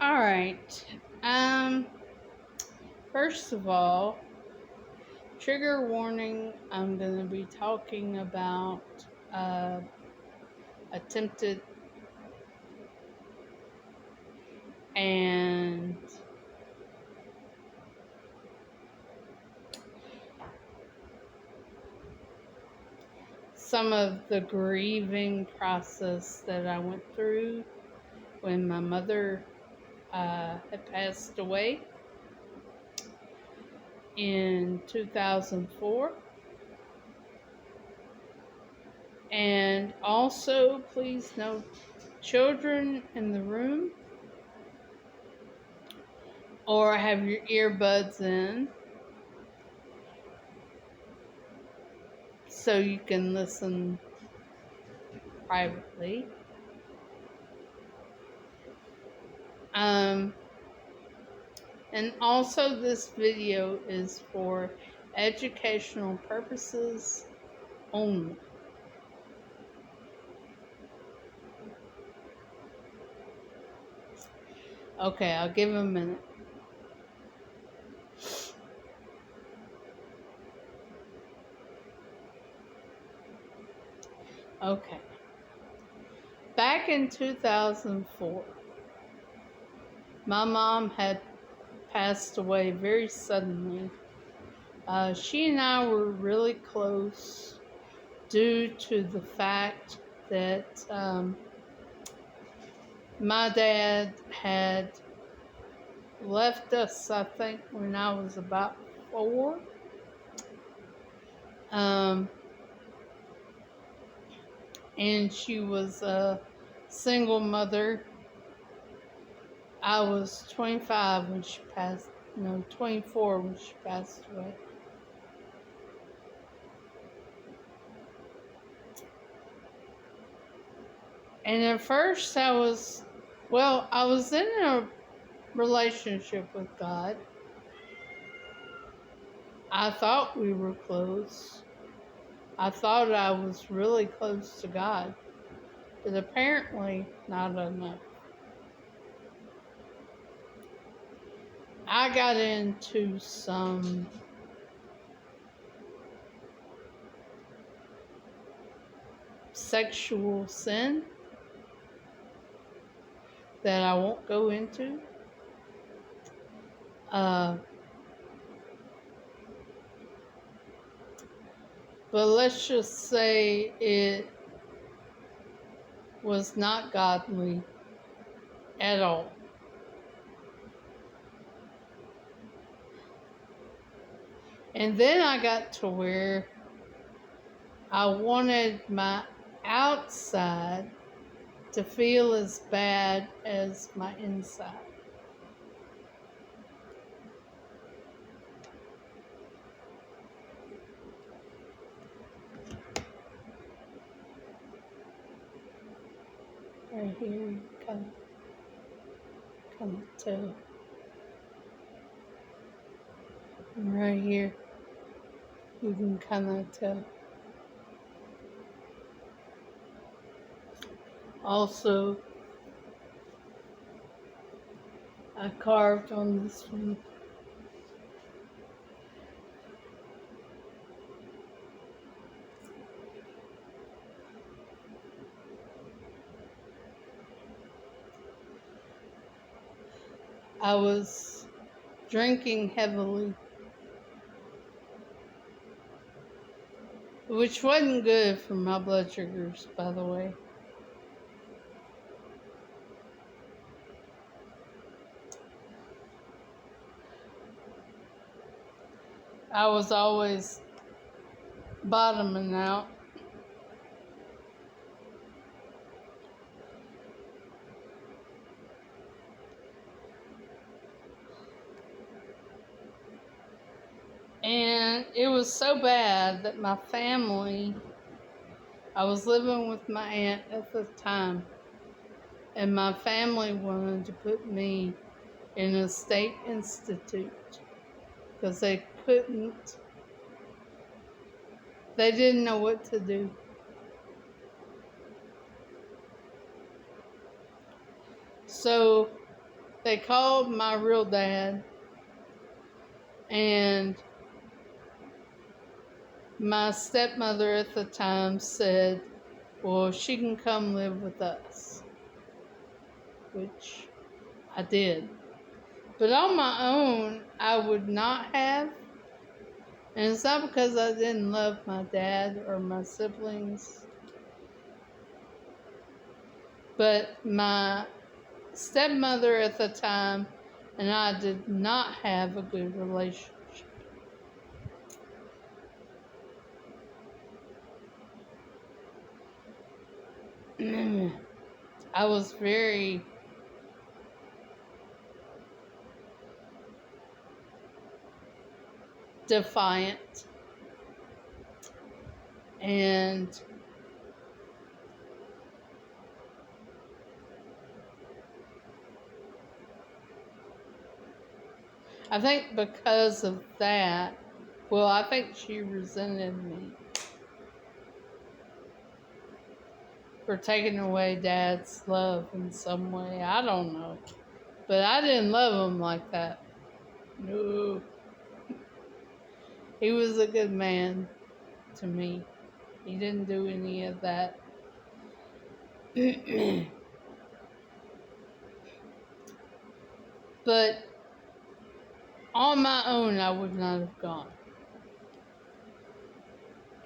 All right. Um, First of all, trigger warning. I'm going to be talking about uh, attempted and some of the grieving process that I went through when my mother had passed away in 2004. And also, please note children in the room or have your earbuds in so you can listen privately. Um, and also, this video is for educational purposes only. Okay, I'll give a minute. Okay. Back in 2004, my mom had passed away very suddenly. She and I were really close due to the fact that my dad had left us, I think, when I was about 4. And she was a single mother. I was 25 when she passed, no, 24 when she passed away. And at first I was in a relationship with God. I thought we were close. I thought I was really close to God, but apparently not enough. I got into some sexual sin that I won't go into. But let's just say it was not godly at all. And then I got to where I wanted my outside to feel as bad as my inside. Right here, you can tell. And right here, you can kind of tell. Also, I carved on this one. I was drinking heavily, which wasn't good for my blood sugars, by the way. I was always bottoming out. And it was so bad that my family, I was living with my aunt at the time, and my family wanted to put me in a state institute because they didn't know what to do. So they called my real dad, and my stepmother at the time said, well, she can come live with us, which I did. But on my own, I would not have. And it's not because I didn't love my dad or my siblings, but my stepmother at the time and I did not have a good relationship. I was very defiant, and I think because of that, well, I think she resented me for taking away Dad's love in some way. I don't know. But I didn't love him like that. No. He was a good man to me. He didn't do any of that. But on my own, I would not have gone.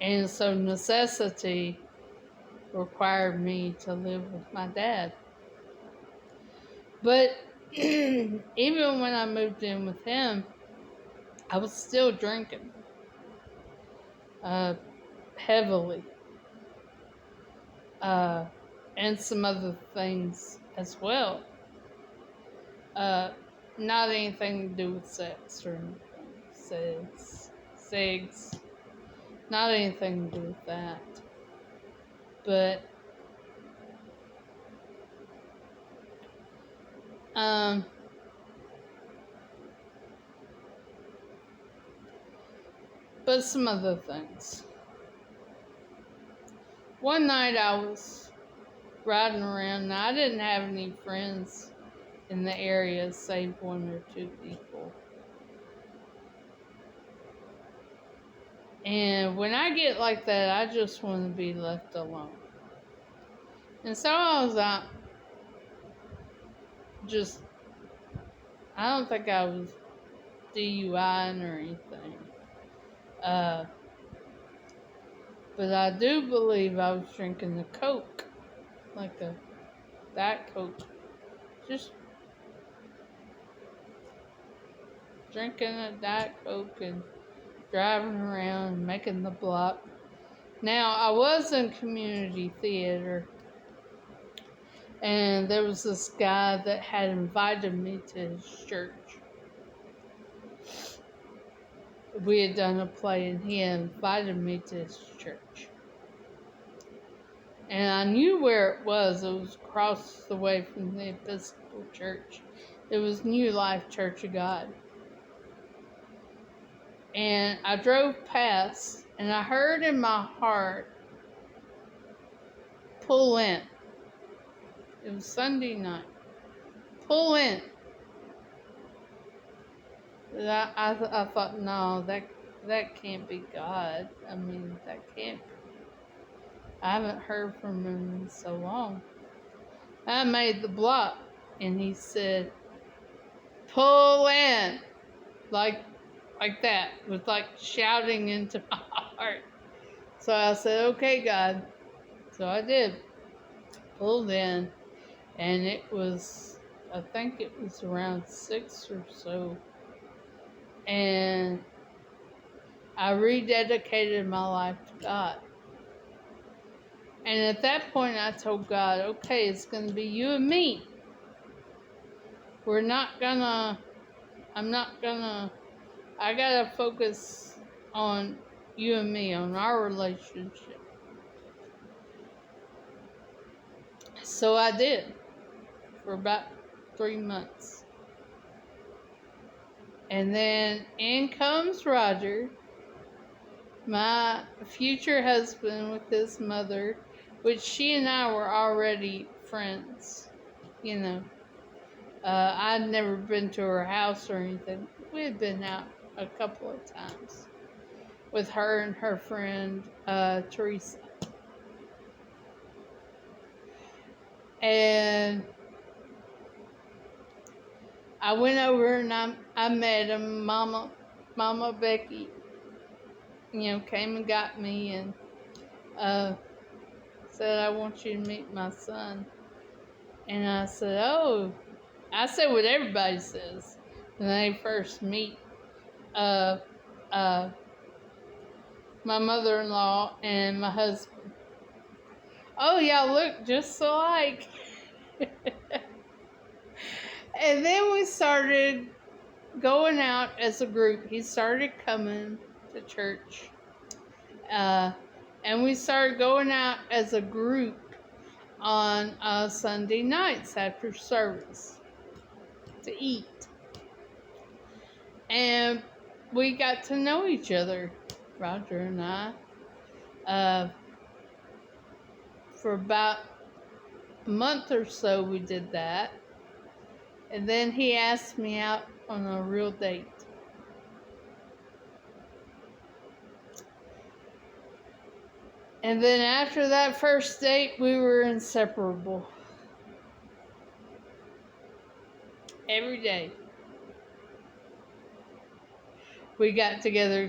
And so necessity required me to live with my dad. But even when I moved in with him, I was still drinking heavily, and some other things as well. Not anything to do with sex or anything. Cigs. Not anything to do with that. But some other things. One night I was riding around, and I didn't have any friends in the area save one or two people. And when I get like that, I just want to be left alone. And so I was out, I don't think I was DUIing or anything. But I do believe I was drinking a Coke, like a Diet Coke. Just drinking a Diet Coke and driving around and making the block. Now, I was in community theater, and there was this guy that had invited me to his church. We had done a play, and he had invited me to his church. And I knew where it was. It was across the way from the Episcopal Church. It was New Life Church of God. And I drove past, and I heard in my heart, pull in. It was Sunday night. Pull in. But I thought, no, that can't be God. I mean, that can't be. I haven't heard from him in so long. I made the block, and he said, pull in. Like that, with like shouting into my heart. So I said, okay, God. So I did. Pulled in, and it was, I think it was around 6 or so. And I rededicated my life to God. And at that point, I told God, okay, it's going to be you and me. I got to focus on you and me, on our relationship. So I did for about 3 months. And then in comes Roger, my future husband, with his mother, which she and I were already friends, I'd never been to her house or anything. We had been out a couple of times with her and her friend Teresa. And I went over and I met him. Mama Becky, came and got me and said, I want you to meet my son. And I said, oh, I said what everybody says when they first meet uh, uh, my mother-in-law and my husband. Oh, y'all look just alike. And then we started going out as a group. He started coming to church. And we started going out as a group on Sunday nights after service to eat. And we got to know each other, Roger and I. For about a month or so, we did that. And then he asked me out on a real date. And then after that first date, we were inseparable. Every day. We got together